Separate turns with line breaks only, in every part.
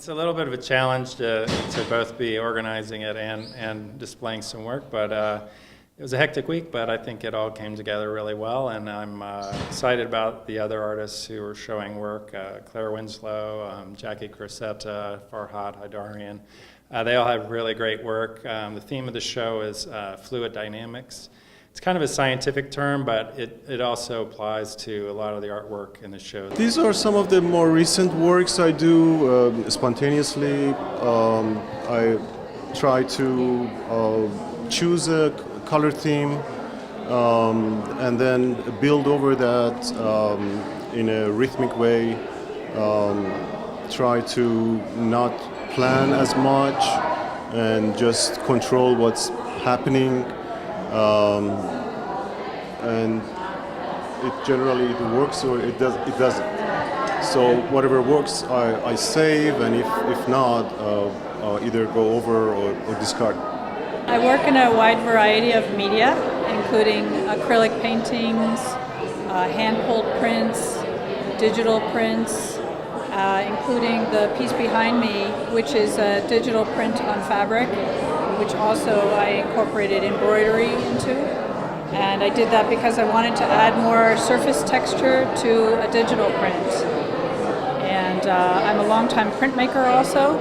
It's a little bit of a challenge to both be organizing it and displaying some work, but it was a hectic week, but I think it all came together really well, and I'm excited about the other artists who are showing work, Clare Winslow, Jacqui Crocetta, Farhad Heidarian. They all have really great work. The theme of the show is fluid dynamics. It's kind of a scientific term, but it also applies to a lot of the artwork in the show.
These are some of the more recent works I do spontaneously. I try to choose a color theme and then build over that in a rhythmic way. Try to not plan as much and just control what's happening. And it generally works or it doesn't. So whatever works, I save, and if not, either go over or discard.
I work in a wide variety of media, including acrylic paintings, hand-pulled prints, digital prints, including the piece behind me, which is a digital print on fabric, which also I incorporated embroidery into. And I did that because I wanted to add more surface texture to a digital print. And I'm a longtime printmaker also,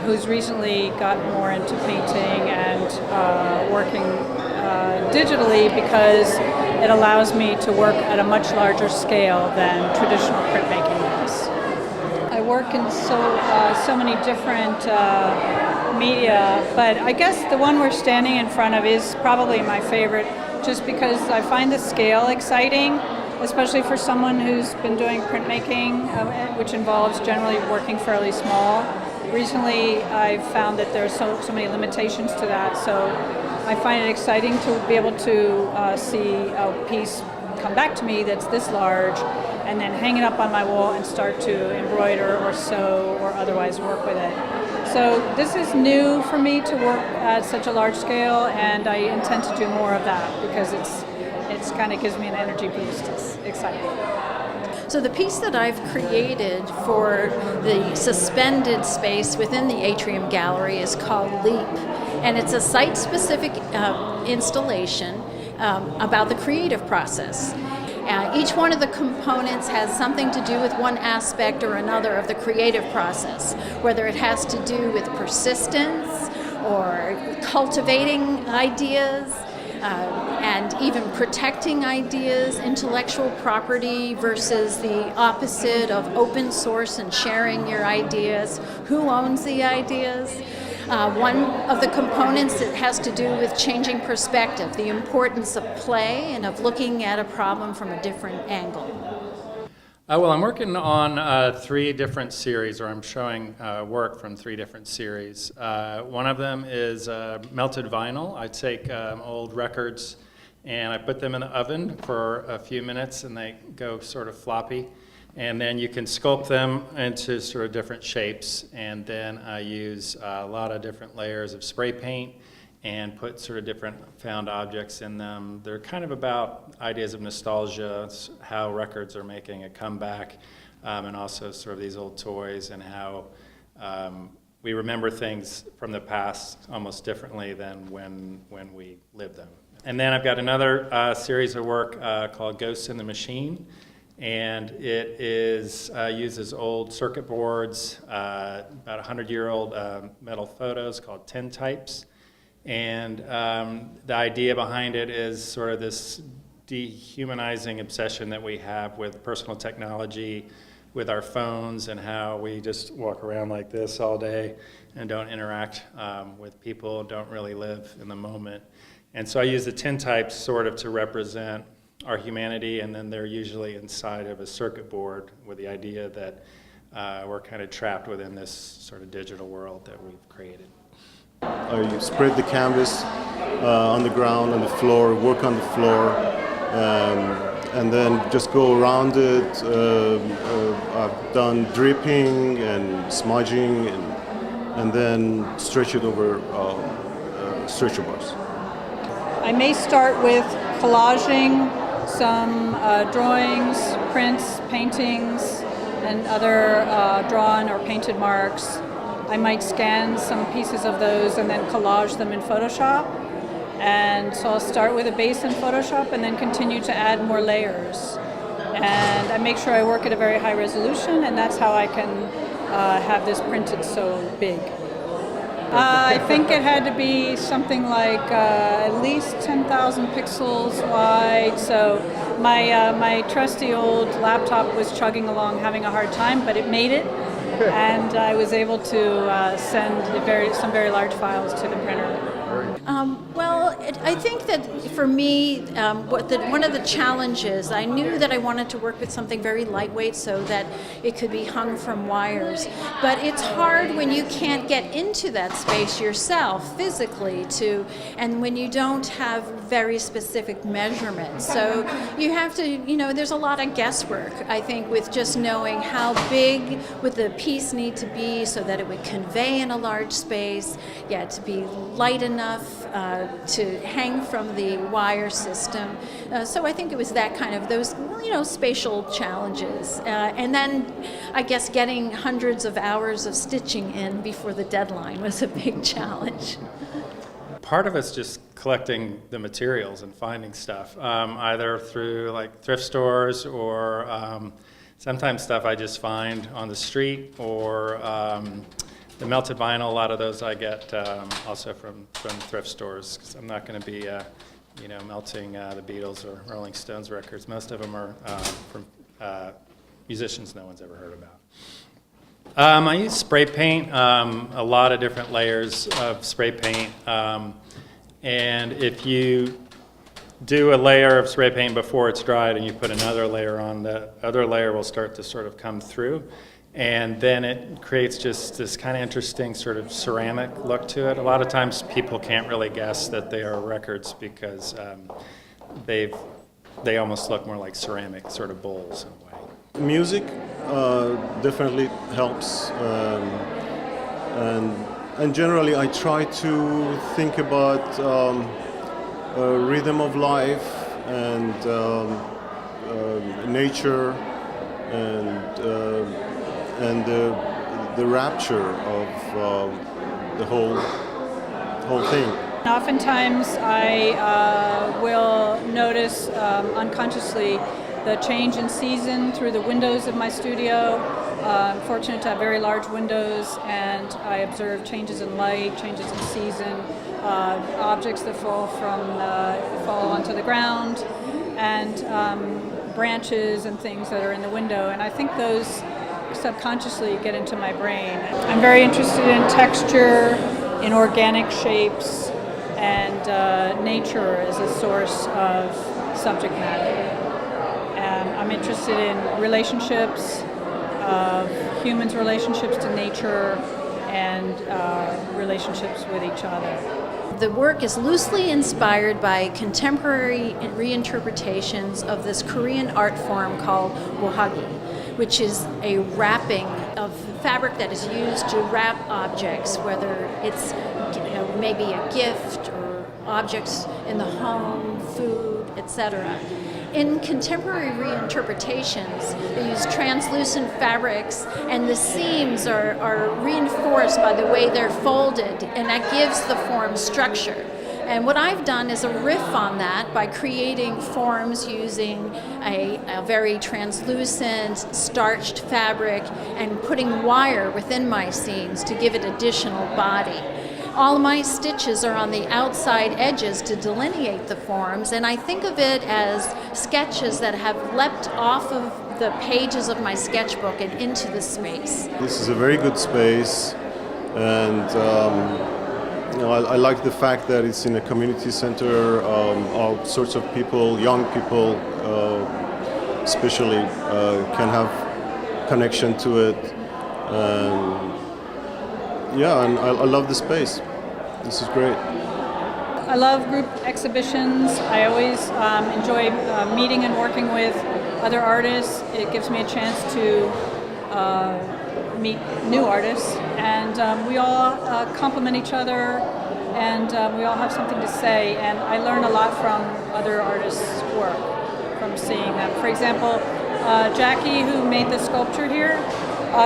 who's recently gotten more into painting and working digitally because it allows me to work at a much larger scale than traditional printmaking does. I work in so many different media, but I guess the one we're standing in front of is probably my favorite, just because I find the scale exciting, especially for someone who's been doing printmaking, which involves generally working fairly small. Recently, I've found that there's so many limitations to that, so I find it exciting to be able to see a piece come back to me that's this large, and then hang it up on my wall and start to embroider or sew or otherwise work with it. So this is new for me to work at such a large scale, and I intend to do more of that because it's kind of gives me an energy boost. It's exciting.
So the piece that I've created for the suspended space within the Atrium Gallery is called Leap, and it's a site-specific installation about the creative process. Each one of the components has something to do with one aspect or another of the creative process, whether it has to do with persistence or cultivating ideas, and even protecting ideas, intellectual property versus the opposite of open source and sharing your ideas. Who owns the ideas? One of the components that has to do with changing perspective, the importance of play and of looking at a problem from a different angle.
Well, I'm working on 3 different series, or I'm showing work from 3 different series. One of them is melted vinyl. I take old records and I put them in the oven for a few minutes and they go sort of floppy. And then you can sculpt them into sort of different shapes, and then I use a lot of different layers of spray paint and put sort of different found objects in them. They're kind of about ideas of nostalgia, how records are making a comeback, and also sort of these old toys and how we remember things from the past almost differently than when we lived them. And then I've got another series of work called Ghosts in the Machine. And it uses old circuit boards, about 100-year-old metal photos called tintypes. And the idea behind it is sort of this dehumanizing obsession that we have with personal technology, with our phones, and how we just walk around like this all day and don't interact with people, don't really live in the moment. And so I use the tintypes sort of to represent our humanity, and then they're usually inside of a circuit board with the idea that we're kind of trapped within this sort of digital world that we've created.
You spread the canvas on the ground, on the floor, work on the floor, and then just go around it. I've done dripping and smudging, and then stretch it over stretcher bars.
I may start with collaging some drawings, prints, paintings, and other drawn or painted marks. I might scan some pieces of those and then collage them in Photoshop. And so I'll start with a base in Photoshop and then continue to add more layers. And I make sure I work at a very high resolution, and that's how I can have this printed so big. I think it had to be something like at least 10,000 pixels wide. So my trusty old laptop was chugging along, having a hard time, but it made it. And I was able to send some very large files to the printer.
I think that for me, one of the challenges, I knew that I wanted to work with something very lightweight so that it could be hung from wires. But it's hard when you can't get into that space yourself physically and when you don't have very specific measurements. So you have to, there's a lot of guesswork, I think, with just knowing how big would the piece need to be so that it would convey in a large space, to be light enough to hang from the wire system. So I think it was that kind of those, spatial challenges. And then I guess getting hundreds of hours of stitching in before the deadline was a big challenge.
Part of it's just collecting the materials and finding stuff, either through like thrift stores or sometimes stuff I just find on the street, or the melted vinyl. A lot of those I get also from thrift stores, because I'm not going to be melting the Beatles or Rolling Stones records. Most of them are from musicians no one's ever heard about. I use spray paint, a lot of different layers of spray paint, and if you do a layer of spray paint before it's dried and you put another layer on, the other layer will start to sort of come through, and then it creates just this kind of interesting sort of ceramic look to it. A lot of times people can't really guess that they are records because they almost look more like ceramic sort of bowls in a way.
Music definitely helps, and generally I try to think about rhythm of life and nature and the rapture of the whole thing.
Oftentimes I will notice unconsciously the change in season through the windows of my studio. I'm fortunate to have very large windows, and I observe changes in light, changes in season, objects that fall onto the ground, and branches and things that are in the window. And I think those subconsciously get into my brain. I'm very interested in texture, in organic shapes, and nature as a source of subject matter. I'm interested in relationships, humans' relationships to nature, and relationships with each other.
The work is loosely inspired by contemporary reinterpretations of this Korean art form called wohagi, which is a wrapping of fabric that is used to wrap objects, whether it's maybe a gift or objects in the home, food, etc. In contemporary reinterpretations, they use translucent fabrics, and the seams are reinforced by the way they're folded, and that gives the form structure. And what I've done is a riff on that by creating forms using a very translucent, starched fabric and putting wire within my scenes to give it additional body. All of my stitches are on the outside edges to delineate the forms, and I think of it as sketches that have leapt off of the pages of my sketchbook and into the space.
This is a very good space, and I like the fact that it's in a community center. All sorts of people, young people especially, can have connection to it. And I love the space. This is great.
I love group exhibitions. I always enjoy meeting and working with other artists. It gives me a chance to meet new artists, and we all complement each other, and we all have something to say, and I learn a lot from other artists' work. from seeing them. For example, Jacqui, who made the sculpture here,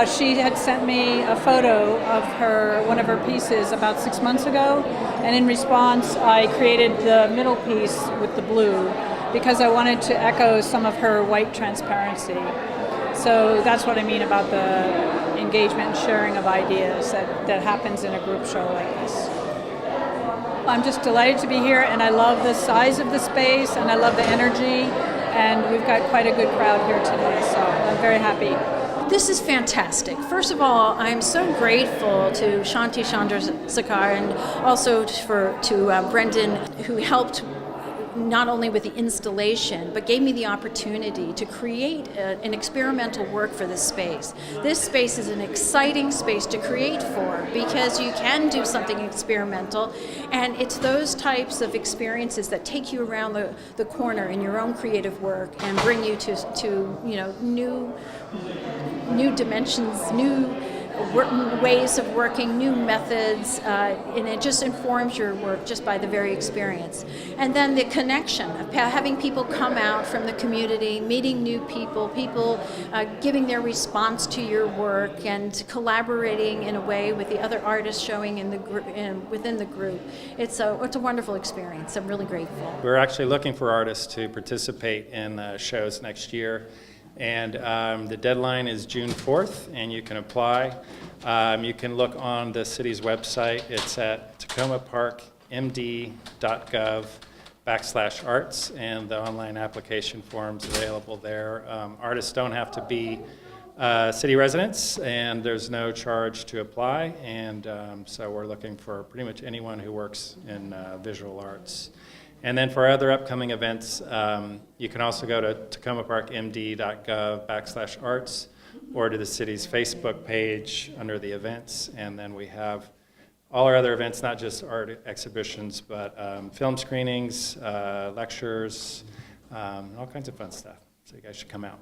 she had sent me a photo of one of her pieces about 6 months ago, and in response I created the middle piece with the blue because I wanted to echo some of her white transparency. So that's what I mean about the engagement and sharing of ideas that happens in a group show like this. I'm just delighted to be here, and I love the size of the space, and I love the energy, and we've got quite a good crowd here today, so I'm very happy.
This is fantastic. First of all, I'm so grateful to Shanti Chandrasekhar and also to Brendan, who helped not only with the installation, but gave me the opportunity to create an experimental work for this space. This space is an exciting space to create for because you can do something experimental, and it's those types of experiences that take you around the corner in your own creative work and bring you to new dimensions, new ways of working, new methods, and it just informs your work just by the very experience. And then the connection of having people come out from the community, meeting new people, giving their response to your work, and collaborating in a way with the other artists showing in the within the group. It's a wonderful experience. I'm really grateful.
We're actually looking for artists to participate in shows next year. And the deadline is June 4th, and you can apply. You can look on the city's website. It's at takomaparkmd.gov/arts, and the online application form's available there. Artists don't have to be city residents, and there's no charge to apply. And so we're looking for pretty much anyone who works in visual arts. And then for other upcoming events, you can also go to takomaparkmd.gov/arts or to the city's Facebook page under the events. And then we have all our other events, not just art exhibitions, but film screenings, lectures, all kinds of fun stuff. So you guys should come out.